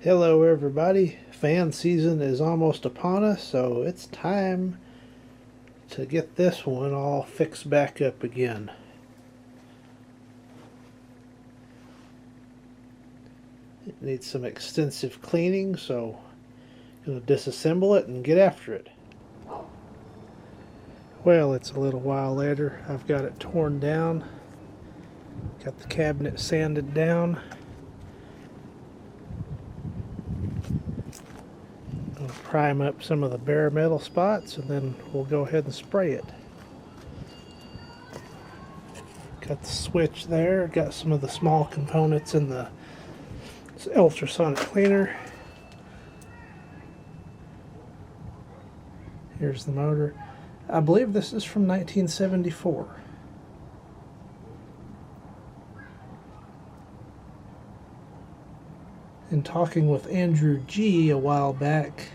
Hello everybody, fan season is almost upon us, so it's time to get this one all fixed back up again. It needs some extensive cleaning, so I'm going to disassemble it and get after it. Well, it's a little while later. I've got it torn down, got the cabinet sanded down. I'm going to prime up some of the bare metal spots and then we'll go ahead and spray it. Got the switch there, got some of the small components in the ultrasonic cleaner. Here's the motor. I believe this is from 1974. In talking with Andrew G. a while back,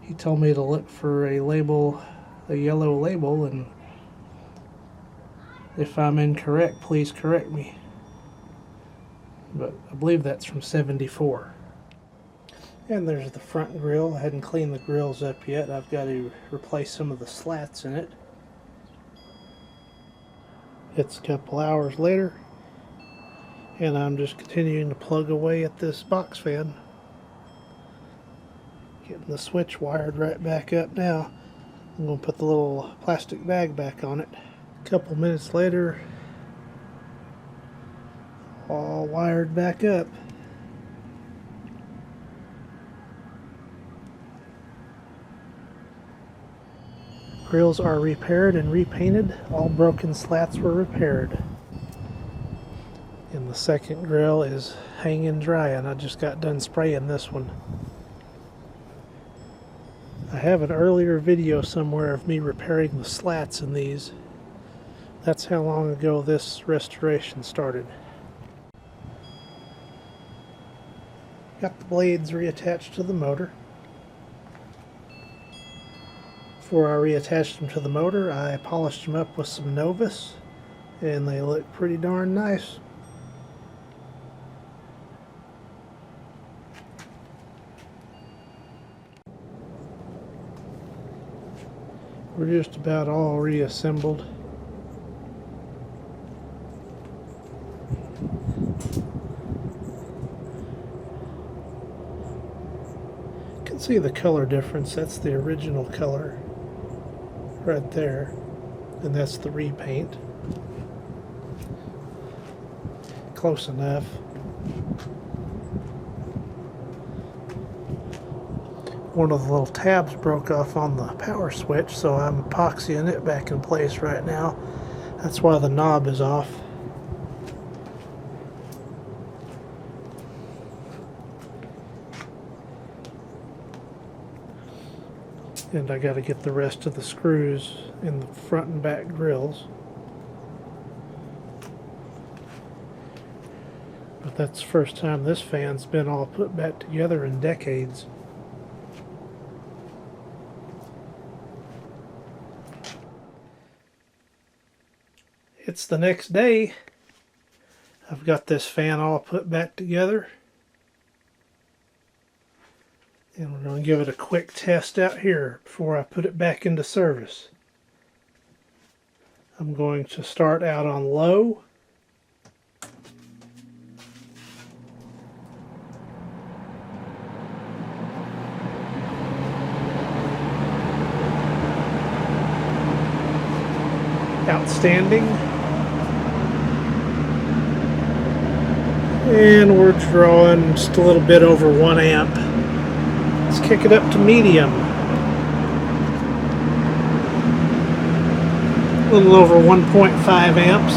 he told me to look for a label, a yellow label, and if I'm incorrect, please correct me. But I believe that's from 74. And there's the front grille. I hadn't cleaned the grills up yet. I've got to replace some of the slats in it. It's a couple hours later, and I'm just continuing to plug away at this box fan. Getting the switch wired right back up now. I'm going to put the little plastic bag back on it. A couple minutes later, all wired back up. Grills are repaired and repainted. All broken slats were repaired. And the second grill is hanging dry, and I just got done spraying this one. I have an earlier video somewhere of me repairing the slats in these. That's how long ago this restoration started. Got the blades reattached to the motor. Before I reattached them to the motor, I polished them up with some Novus, and they look pretty darn nice. We're just about all reassembled. You can see the color difference. That's the original color right there, and that's the repaint. Close enough. One of the little tabs broke off on the power switch, so I'm epoxying it back in place right now. That's why the knob is off. And I got to get the rest of the screws in the front and back grills. But that's the first time this fan's been all put back together in decades. It's the next day. I've got this fan all put back together. And we're going to give it a quick test out here before I put it back into service. I'm going to start out on low. Outstanding. And we're drawing just a little bit over 1 amp. Let's kick it up to medium. A little over 1.5 amps.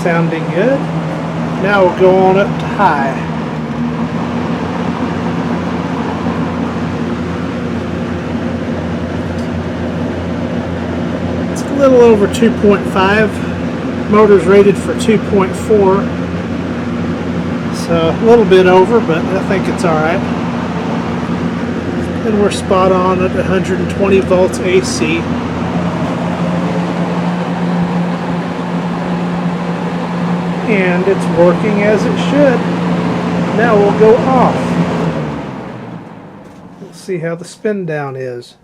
Sounding good. Now we'll go on up to high. It's a little over 2.5. Motor's rated for 2.4. So a little bit over, but I think it's alright. And we're spot on at 120 volts AC. And it's working as it should. Now we'll go off. We'll see how the spin down is.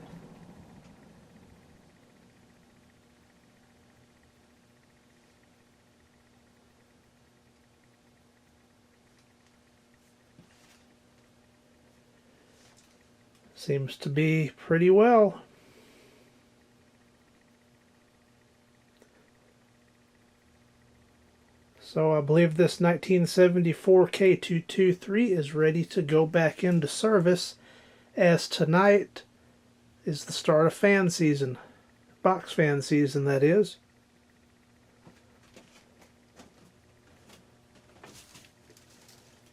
Seems to be pretty well. So I believe this 1974 K223 is ready to go back into service, as tonight is the start of fan season. Box fan season, that is.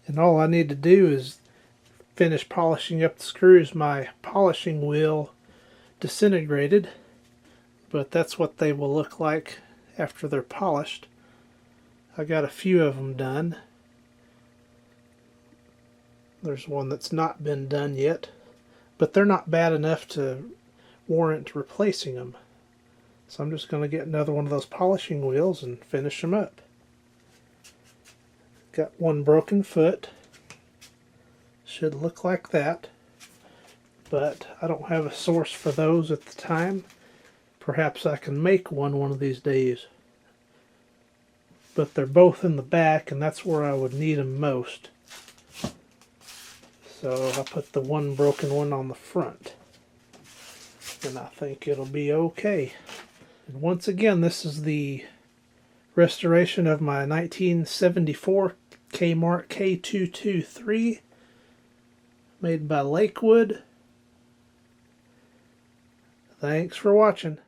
And all I need to do is finish polishing up the screws. My polishing wheel disintegrated, but that's what they will look like after they're polished. I got a few of them done. There's one that's not been done yet, but they're not bad enough to warrant replacing them. So I'm just going to get another one of those polishing wheels and finish them up. Got one broken foot. Should look like that, but I don't have a source for those at the time. Perhaps I can make one of these days. But they're both in the back, and that's where I would need them most. So I put the one broken one on the front, and I think it'll be okay. And once again, this is the restoration of my 1974 Mart K223, made by Lakewood. Thanks for watching.